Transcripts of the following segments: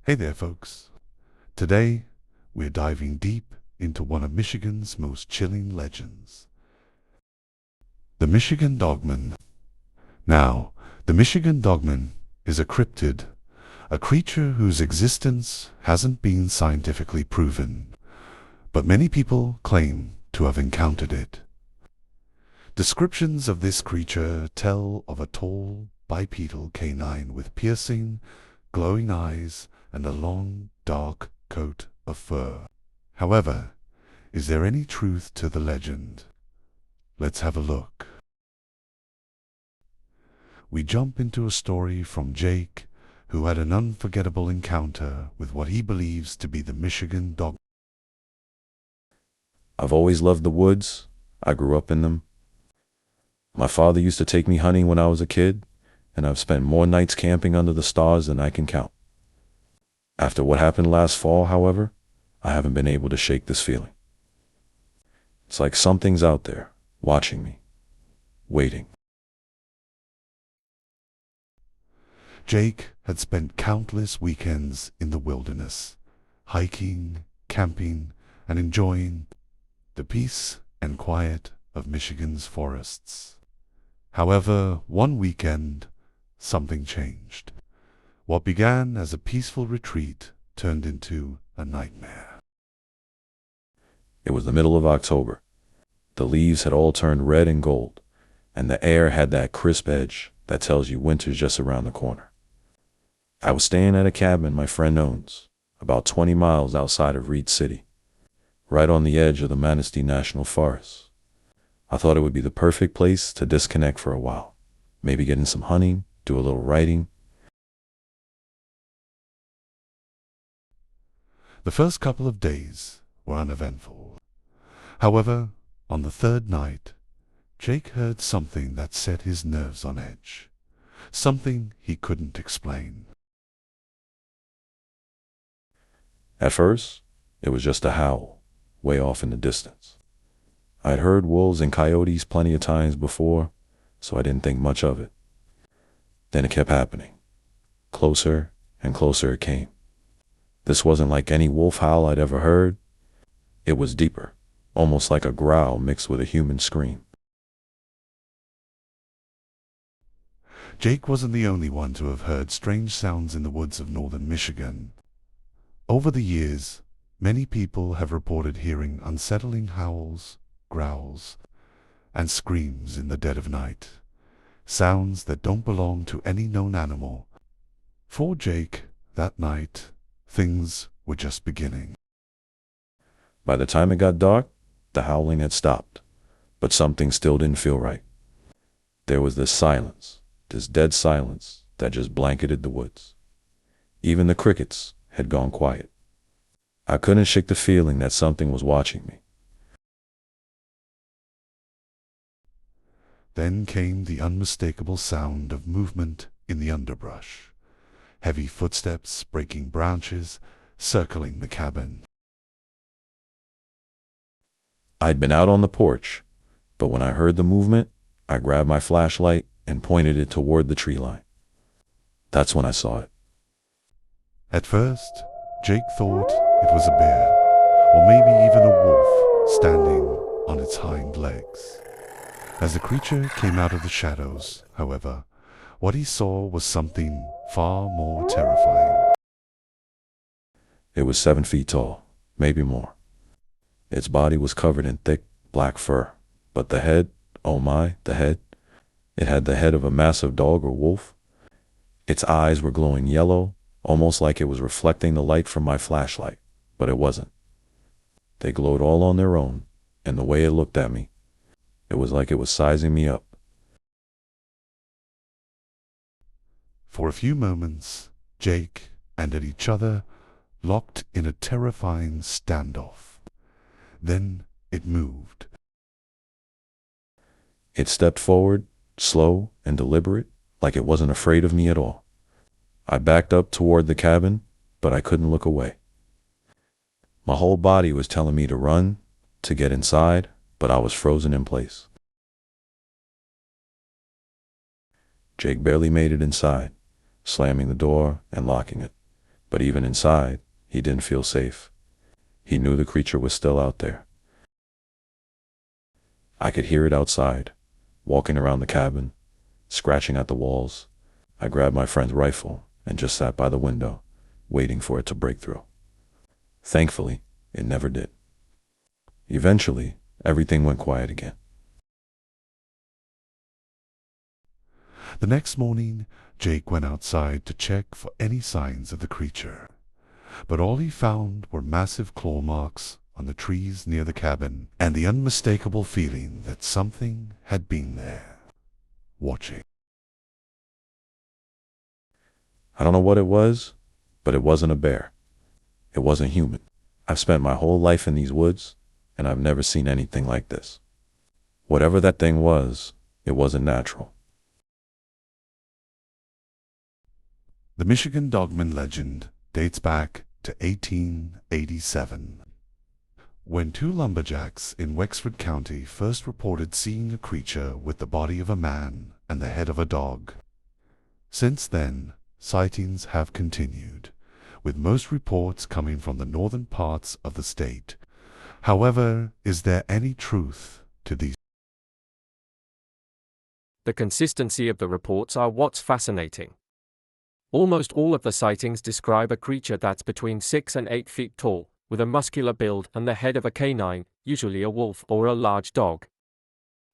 Hey there, folks. Today, we're diving deep into one of Michigan's most chilling legends, the Michigan Dogman. Now, the Michigan Dogman is a cryptid, a creature whose existence hasn't been scientifically proven, but many people claim to have encountered it. Descriptions of this creature tell of a tall, bipedal canine with piercing, glowing eyes and a long, dark coat of fur. However, is there any truth to the legend? Let's have a look. We jump into a story from Jake, who had an unforgettable encounter with what he believes to be the Michigan Dog. I've always loved the woods. I grew up in them. My father used to take me hunting when I was a kid, and I've spent more nights camping under the stars than I can count. After what happened last fall, however, I haven't been able to shake this feeling. It's like something's out there, watching me, waiting. Jake had spent countless weekends in the wilderness, hiking, camping, and enjoying the peace and quiet of Michigan's forests. However, one weekend, something changed. What began as a peaceful retreat turned into a nightmare. It was the middle of October. The leaves had all turned red and gold, and the air had that crisp edge that tells you winter's just around the corner. I was staying at a cabin my friend owns, about 20 miles outside of Reed City, right on the edge of the Manistee National Forest. I thought it would be the perfect place to disconnect for a while, maybe get in some hunting, do a little writing. The first couple of days were uneventful. However, on the third night, Jake heard something that set his nerves on edge. Something he couldn't explain. At first, it was just a howl, way off in the distance. I'd heard wolves and coyotes plenty of times before, so I didn't think much of it. Then it kept happening. Closer and closer it came. This wasn't like any wolf howl I'd ever heard. It was deeper, almost like a growl mixed with a human scream. Jake wasn't the only one to have heard strange sounds in the woods of northern Michigan. Over the years, many people have reported hearing unsettling howls, growls, and screams in the dead of night. Sounds that don't belong to any known animal. For Jake, that night, things were just beginning. By the time it got dark, the howling had stopped, but something still didn't feel right. There was this silence, this dead silence that just blanketed the woods. Even the crickets had gone quiet. I couldn't shake the feeling that something was watching me. Then came the unmistakable sound of movement in the underbrush. Heavy footsteps breaking branches, circling the cabin. I'd been out on the porch, but when I heard the movement, I grabbed my flashlight and pointed it toward the tree line. That's when I saw it. At first, Jake thought it was a bear, or maybe even a wolf, standing on its hind legs. As the creature came out of the shadows, however, what he saw was something far more terrifying. It was 7 feet tall, maybe more. Its body was covered in thick, black fur, but the head, oh my, the head, it had the head of a massive dog or wolf. Its eyes were glowing yellow, almost like it was reflecting the light from my flashlight, but it wasn't. They glowed all on their own, and the way it looked at me, it was like it was sizing me up. For a few moments, Jake and at each other locked in a terrifying standoff. Then it moved. It stepped forward, slow and deliberate, like it wasn't afraid of me at all. I backed up toward the cabin, but I couldn't look away. My whole body was telling me to run, to get inside, but I was frozen in place. Jake barely made it inside, slamming the door and locking it. But even inside, he didn't feel safe. He knew the creature was still out there. I could hear it outside, walking around the cabin, scratching at the walls. I grabbed my friend's rifle and just sat by the window, waiting for it to break through. Thankfully, it never did. Eventually, everything went quiet again. The next morning, Jake went outside to check for any signs of the creature. But all he found were massive claw marks on the trees near the cabin and the unmistakable feeling that something had been there, watching. I don't know what it was, but it wasn't a bear. It wasn't human. I've spent my whole life in these woods, and I've never seen anything like this. Whatever that thing was, it wasn't natural. The Michigan Dogman legend dates back to 1887, when two lumberjacks in Wexford County first reported seeing a creature with the body of a man and the head of a dog. Since then, sightings have continued, with most reports coming from the northern parts of the state. However, is there any truth to these? The consistency of the reports are what's fascinating. Almost all of the sightings describe a creature that's between 6 and 8 feet tall, with a muscular build and the head of a canine, usually a wolf or a large dog.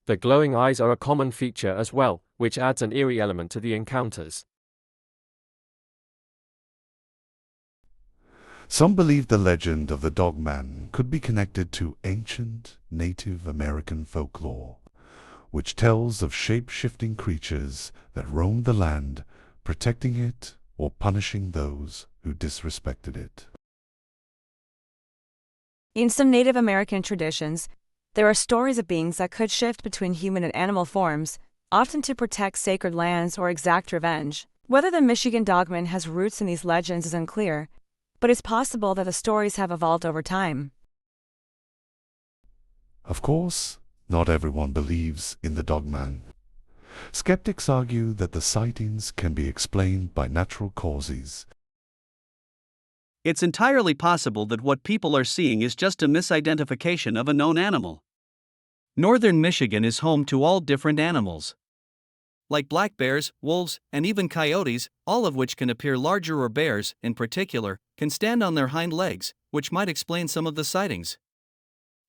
The glowing eyes are a common feature as well, which adds an eerie element to the encounters. Some believe the legend of the Dogman could be connected to ancient Native American folklore, which tells of shape-shifting creatures that roamed the land, protecting it or punishing those who disrespected it. In some Native American traditions, there are stories of beings that could shift between human and animal forms, often to protect sacred lands or exact revenge. Whether the Michigan Dogman has roots in these legends is unclear, but it's possible that the stories have evolved over time. Of course, not everyone believes in the Dogman. Skeptics argue that the sightings can be explained by natural causes. It's entirely possible that what people are seeing is just a misidentification of a known animal. Northern Michigan is home to all different animals, like black bears, wolves, and even coyotes, all of which can appear larger, or bears, in particular, can stand on their hind legs, which might explain some of the sightings.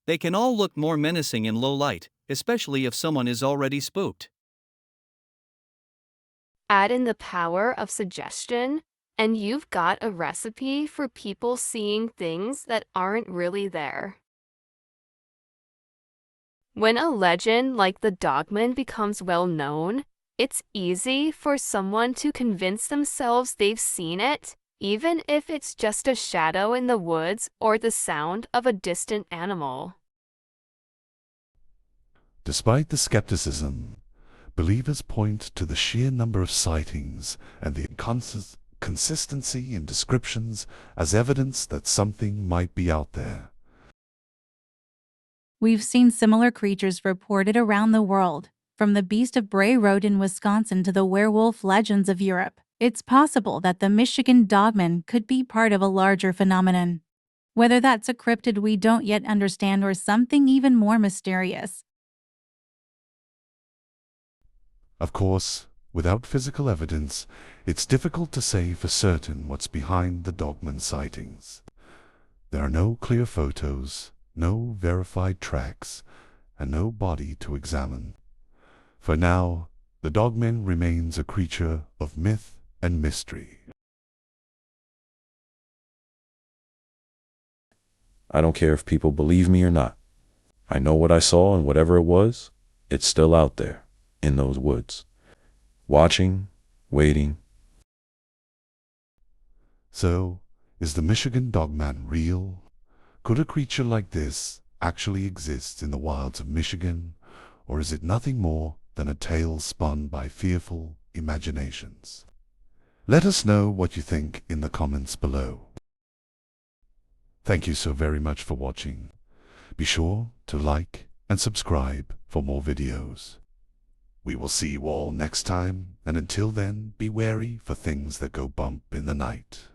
They can all look more menacing in low light, especially if someone is already spooked. Add in the power of suggestion, and you've got a recipe for people seeing things that aren't really there. When a legend like the Dogman becomes well known, it's easy for someone to convince themselves they've seen it, even if it's just a shadow in the woods or the sound of a distant animal. Despite the skepticism, believers point to the sheer number of sightings and the consistency in descriptions as evidence that something might be out there. We've seen similar creatures reported around the world, from the Beast of Bray Road in Wisconsin to the werewolf legends of Europe. It's possible that the Michigan Dogman could be part of a larger phenomenon. Whether that's a cryptid we don't yet understand or something even more mysterious. Of course, without physical evidence, it's difficult to say for certain what's behind the Dogman sightings. There are no clear photos, no verified tracks, and no body to examine. For now, the Dogman remains a creature of myth and mystery. I don't care if people believe me or not. I know what I saw, and whatever it was, it's still out there, in those woods. Watching, waiting. So, is the Michigan Dogman real? Could a creature like this actually exist in the wilds of Michigan, or is it nothing more than a tale spun by fearful imaginations? Let us know what you think in the comments below. Thank you so very much for watching. Be sure to like and subscribe for more videos. We will see you all next time, and until then, be wary for things that go bump in the night.